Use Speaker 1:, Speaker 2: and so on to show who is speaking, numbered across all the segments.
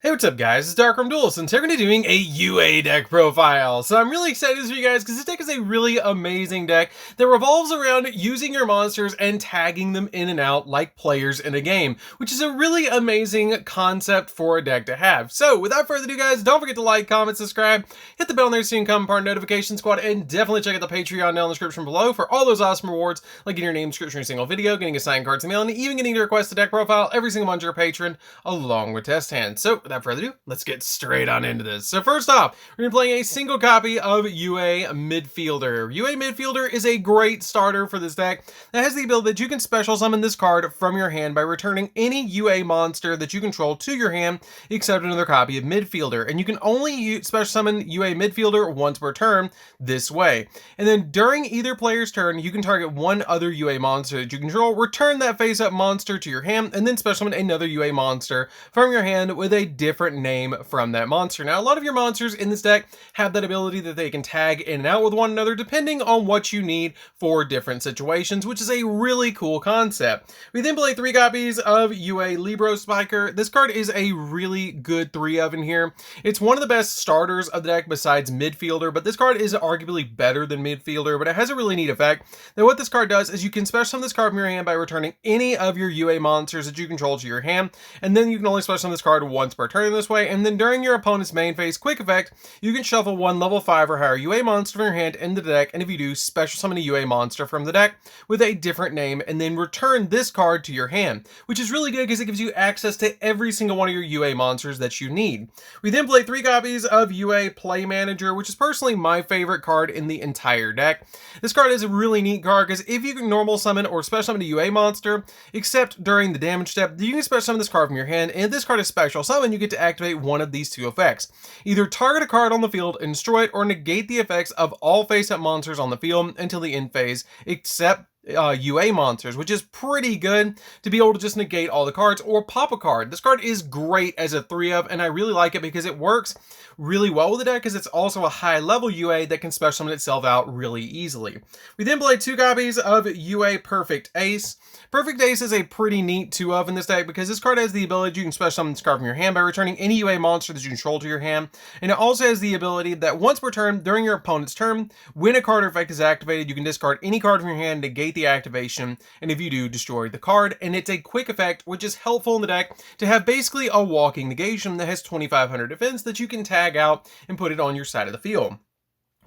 Speaker 1: Hey, what's up guys, it's DarkArmedDuelist, and today we're going to be doing a UA deck profile. So I'm really excited for you guys because this deck is a really amazing deck that revolves around using your monsters and tagging them in and out like players in a game, which is a really amazing concept for a deck to have. So without further ado guys, don't forget to like, comment, subscribe, hit the bell there so you can become part of Notification Squad, and definitely check out the Patreon down in the description below for all those awesome rewards like getting your name description in a single video, getting a signed card to mail, and even getting to request a deck profile every single month you're a patron along with test hands. So without further ado, let's get straight on into this. So first off, we're going to be playing a single copy of UA Midfielder. UA Midfielder is a great starter for this deck that has the ability that you can special summon this card from your hand by returning any UA monster that you control to your hand except another copy of Midfielder. And you can only special summon UA Midfielder once per turn this way. And then during either player's turn, you can target one other UA monster that you control, return that face-up monster to your hand, and then special summon another UA monster from your hand with a different name from that monster. Now, a lot of your monsters in this deck have that ability that they can tag in and out with one another depending on what you need for different situations, which is a really cool concept. We then play 3 copies of UA Libro Spiker. This card is a really good 3 of in here. It's one of the best starters of the deck besides Midfielder, but this card is arguably better than Midfielder, but it has a really neat effect. Now, what this card does is you can special summon this card from your hand by returning any of your UA monsters that you control to your hand, and then you can only special summon this card once per turn this way, and then during your opponent's main phase quick effect, you can shuffle one level 5 or higher UA monster from your hand into the deck, and if you do, special summon a UA monster from the deck with a different name, and then return this card to your hand, which is really good because it gives you access to every single one of your UA monsters that you need. We then play 3 copies of UA Play Manager, which is personally my favorite card in the entire deck. This card is a really neat card because if you can normal summon or special summon a UA monster, except during the damage step, you can special summon this card from your hand, and if this card is special summon, you get to activate one of these 2 effects. Either target a card on the field and destroy it, or negate the effects of all face-up monsters on the field until the end phase, except UA monsters, which is pretty good to be able to just negate all the cards or pop a card. This card is great as a 3 of, and I really like it because it works really well with the deck because it's also a high level UA that can special summon itself out really easily. We then play 2 copies of UA Perfect Ace. Perfect Ace is a pretty neat 2 of in this deck because this card has the ability you can special summon this card from your hand by returning any UA monster that you control to your hand, and it also has the ability that once per turn during your opponent's turn, when a card or effect is activated, you can discard any card from your hand, negate the activation, and if you do, destroy the card. And it's a quick effect which is helpful in the deck to have basically a walking negation that has 2500 defense that you can tag out and put it on your side of the field.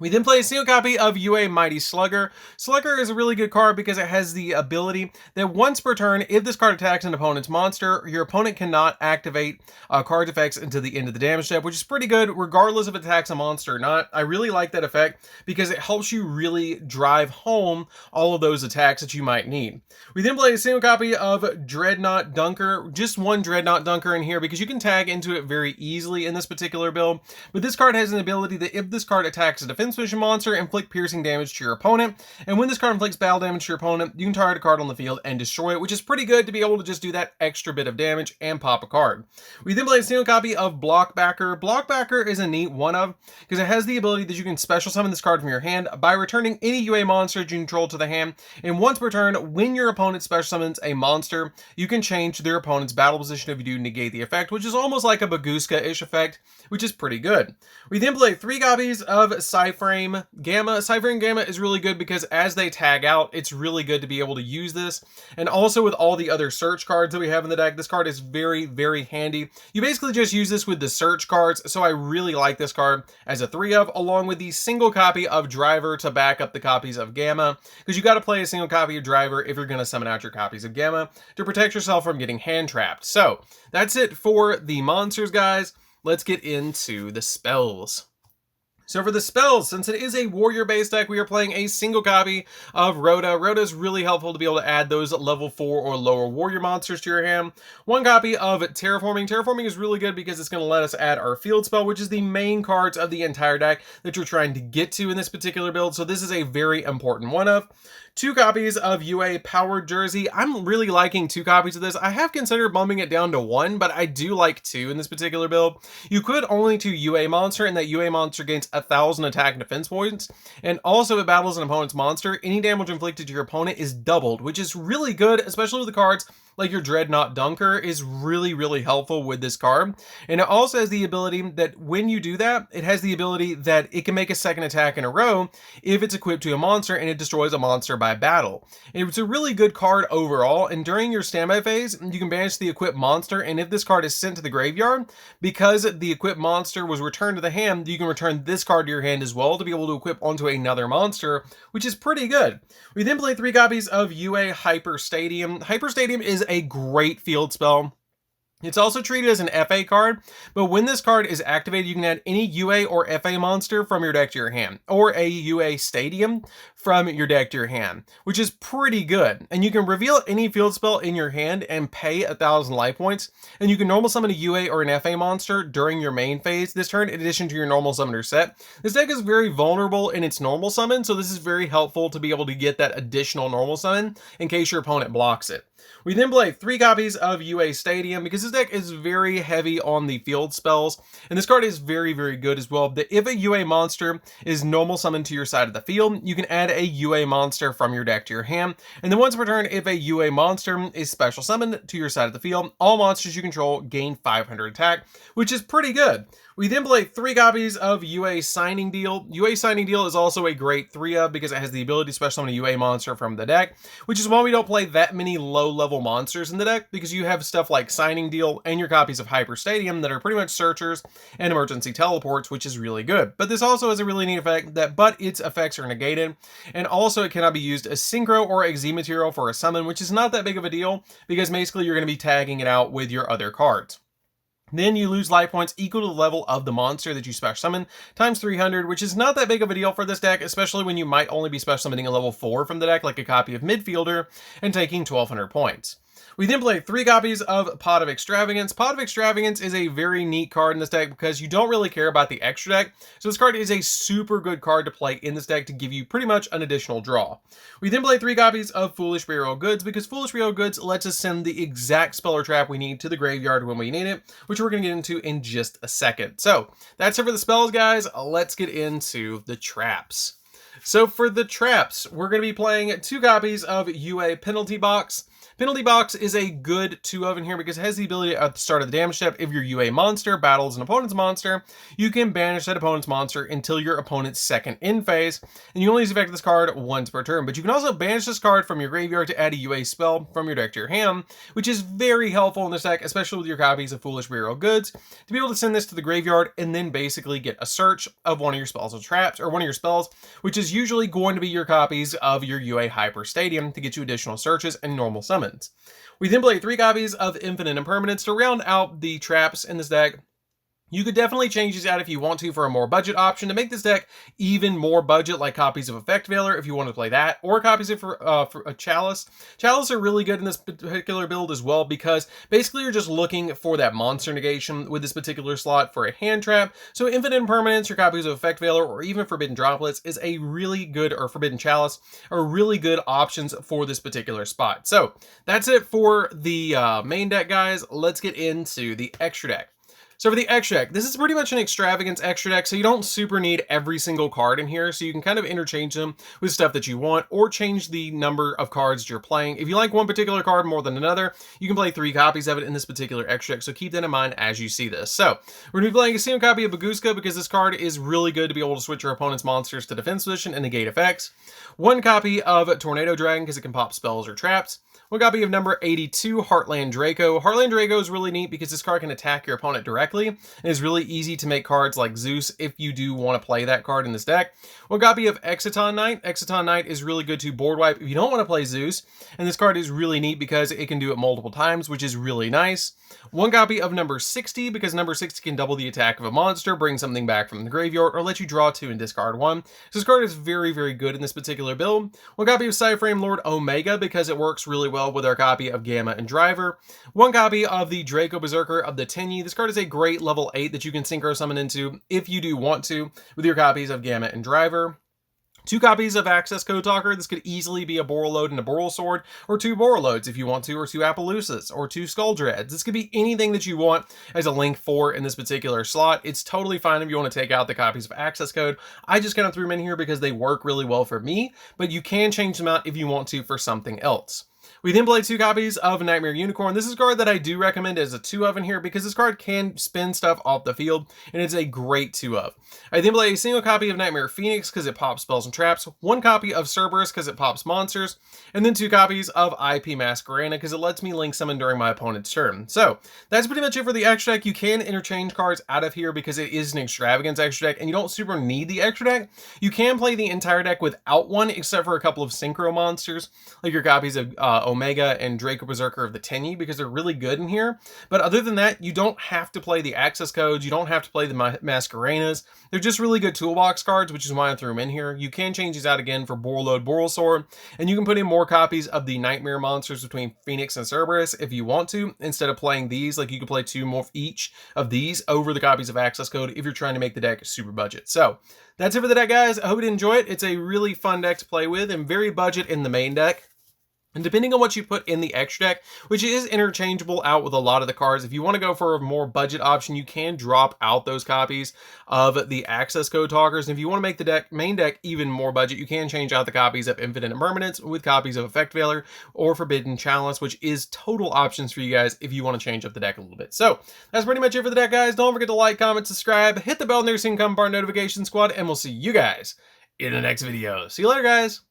Speaker 1: We then play a single copy of UA Mighty Slugger. Slugger is a really good card because it has the ability that once per turn, if this card attacks an opponent's monster, your opponent cannot activate card effects until the end of the damage step, which is pretty good regardless if it attacks a monster or not. I really like that effect because it helps you really drive home all of those attacks that you might need. We then play a single copy of Dreadnought Dunker. Just one Dreadnought Dunker in here because you can tag into it very easily in this particular build, but this card has an ability that if this card attacks a defense mission monster, inflict piercing damage to your opponent, and when this card inflicts battle damage to your opponent, you can target a card on the field and destroy it, which is pretty good to be able to just do that extra bit of damage and pop a card. We then play a single copy of Blockbacker. Blockbacker is a neat 1 of because it has the ability that you can special summon this card from your hand by returning any UA monster you control to the hand, and once per turn, when your opponent special summons a monster, you can change their opponent's battle position if you do negate the effect, which is almost like a Baguska-ish effect, which is pretty good. We then play 3 copies of Cyframe Gamma. Cyframe Gamma is really good because as they tag out, it's really good to be able to use this. And also with all the other search cards that we have in the deck, this card is very, very handy. You basically just use this with the search cards, so I really like this card as a 3 of, along with the single copy of Driver to back up the copies of Gamma, because you got to play a single copy of Driver if you're going to summon out your copies of Gamma to protect yourself from getting hand trapped. So that's it for the monsters, guys. Let's get into the spells. So for the spells, since it is a warrior-based deck, we are playing a single copy of Rhoda. Rhoda is really helpful to be able to add those level 4 or lower warrior monsters to your hand. 1 copy of Terraforming. Terraforming is really good because it's going to let us add our field spell, which is the main cards of the entire deck that you're trying to get to in this particular build. So this is a very important 1 of. 2 copies of UA Powered Jersey. I'm really liking 2 copies of this. I have considered bumping it down to 1, but I do like 2 in this particular build. You could only do UA monster, and that UA monster gains 1000 attack and defense points. And also, if it battles an opponent's monster, any damage inflicted to your opponent is doubled, which is really good, especially with the cards like your Dreadnought Dunker, is really, really helpful with this card. And it also has the ability that when you do that, it has the ability that it can make a second attack in a row if it's equipped to a monster and it destroys a monster by battle. And it's a really good card overall, and during your standby phase, you can banish the equipped monster, and if this card is sent to the graveyard, because the equipped monster was returned to the hand, you can return this card to your hand as well to be able to equip onto another monster, which is pretty good. We then play 3 copies of UA Hyper Stadium. Hyper Stadium is a great field spell. It's also treated as an FA card, but when this card is activated, you can add any UA or FA monster from your deck to your hand, or a UA Stadium from your deck to your hand, which is pretty good. And you can reveal any field spell in your hand and pay 1,000 life points, and you can normal summon a UA or an FA monster during your main phase this turn in addition to your normal summoner set. This deck is very vulnerable in its normal summon, so this is very helpful to be able to get that additional normal summon in case your opponent blocks it. We then play 3 copies of UA Stadium because this deck is very heavy on the field spells, and this card is very, very good as well. That if a UA monster is normal summoned to your side of the field, you can add a UA monster from your deck to your hand, and then once per turn, if a UA monster is special summoned to your side of the field, all monsters you control gain 500 attack, which is pretty good. We then play 3 copies of UA Signing Deal. UA Signing Deal is also a great 3-of because it has the ability to special summon a UA monster from the deck, which is why we don't play that many low-level monsters in the deck, because you have stuff like Signing Deal and your copies of Hyper Stadium that are pretty much searchers and emergency teleports, which is really good. But this also has a really neat effect that but its effects are negated, and also it cannot be used as synchro or a Z material for a summon, which is not that big of a deal because basically you're going to be tagging it out with your other cards. Then you lose life points equal to the level of the monster that you special summon, times 300, which is not that big of a deal for this deck, especially when you might only be special summoning a level 4 from the deck, like a copy of Midfielder, and taking 1,200 points. We then play 3 copies of Pot of Extravagance. Pot of Extravagance is a very neat card in this deck because you don't really care about the extra deck, so this card is a super good card to play in this deck to give you pretty much an additional draw. We then play 3 copies of Foolish Burial Goods because Foolish Burial Goods lets us send the exact spell or trap we need to the graveyard when we need it, which we're going to get into in just a second. So that's it for the spells, guys. Let's get into the traps. So for the traps, we're going to be playing 2 copies of UA Penalty Box. Penalty Box is a good 2-of in here because it has the ability at the start of the damage step, if your UA monster battles an opponent's monster, you can banish that opponent's monster until your opponent's second end phase, and you only use the effect of this card once per turn. But you can also banish this card from your graveyard to add a UA spell from your deck to your hand, which is very helpful in this deck, especially with your copies of Foolish Burial Goods, to be able to send this to the graveyard and then basically get a search of one of your spells or traps, or one of your spells, which is usually going to be your copies of your UA Hyper Stadium to get you additional searches and normal summons. We then play 3 copies of Infinite Impermanence to round out the traps in this deck. You could definitely change these out if you want to for a more budget option to make this deck even more budget, like copies of Effect Veiler if you want to play that, or copies of for a Chalice. Chalice are really good in this particular build as well because basically you're just looking for that monster negation with this particular slot for a hand trap. So Infinite Impermanence, your copies of Effect Veiler, or even Forbidden Droplets is a really good, or Forbidden Chalice, are really good options for this particular spot. So that's it for the main deck, guys. Let's get into the extra deck. So for the extra deck, this is pretty much an extravagance extra deck, so you don't super need every single card in here, so you can kind of interchange them with stuff that you want, or change the number of cards you're playing. If you like one particular card more than another, you can play 3 copies of it in this particular extra deck, so keep that in mind as you see this. So we're going to be playing a single copy of Baguska because this card is really good to be able to switch your opponent's monsters to defense position and negate effects. 1 copy of Tornado Dragon because it can pop spells or traps. 1 copy of number 82, Heartland Draco. Heartland Draco is really neat because this card can attack your opponent directly, and it's really easy to make cards like Zeus if you do want to play that card in this deck. 1 copy of Exciton Knight. Exciton Knight is really good to board wipe if you don't want to play Zeus, and this card is really neat because it can do it multiple times, which is really nice. 1 copy of number 60 because number 60 can double the attack of a monster, bring something back from the graveyard, or let you draw 2 and discard 1. So this card is very, very good in this particular build. 1 copy of Cyframe Lord Omega because it works really well with our copy of Gamma and Driver. 1 copy of the Draco Berserker of the Tenyi. This card is a great level 8 that you can synchro summon into if you do want to with your copies of Gamma and Driver. 2 copies of Access Code Talker. This could easily be a Borreload and a Boral Sword, or 2 Borreloads if you want to, or 2 Appaloosas, or 2 Skull Dreads. This could be anything that you want as a link for in this particular slot. It's totally fine if you want to take out the copies of Access Code. I just kind of threw them in here because they work really well for me, but you can change them out if you want to for something else. We then play 2 copies of Nightmare Unicorn. This is a card that I do recommend as a 2-of in here because this card can spin stuff off the field, and it's a great 2-of. I then play a single copy of Nightmare Phoenix because it pops spells and traps, 1 copy of Cerberus because it pops monsters, and then 2 copies of IP Masquerade because it lets me link summon during my opponent's turn. So that's pretty much it for the extra deck. You can interchange cards out of here because it is an extravagance extra deck, and you don't super need the extra deck. You can play the entire deck without one, except for a couple of synchro monsters, like your copies of Omega and Draco Berserker of the Tenyi, because they're really good in here. But other than that, you don't have to play the access codes. You don't have to play the Masqueranas. They're just really good toolbox cards, which is why I threw them in here. You can change these out again for Borreload Borrelsaur, and you can put in more copies of the Nightmare monsters between Phoenix and Cerberus if you want to, instead of playing these. Like, you could play 2 more each of these over the copies of access code if you're trying to make the deck super budget. So that's it for the deck, guys. I hope you enjoy it. It's a really fun deck to play with and very budget in the main deck. And depending on what you put in the extra deck, which is interchangeable out with a lot of the cards, if you want to go for a more budget option, you can drop out those copies of the access code talkers. And if you want to make the main deck even more budget, you can change out the copies of Infinite Impermanence with copies of Effect Veiler or Forbidden Chalice, which is total options for you guys if you want to change up the deck a little bit. So that's pretty much it for the deck, guys. Don't forget to like, comment, subscribe, hit the bell near so you can come part notification squad, and we'll see you guys in the next video. See you later, guys.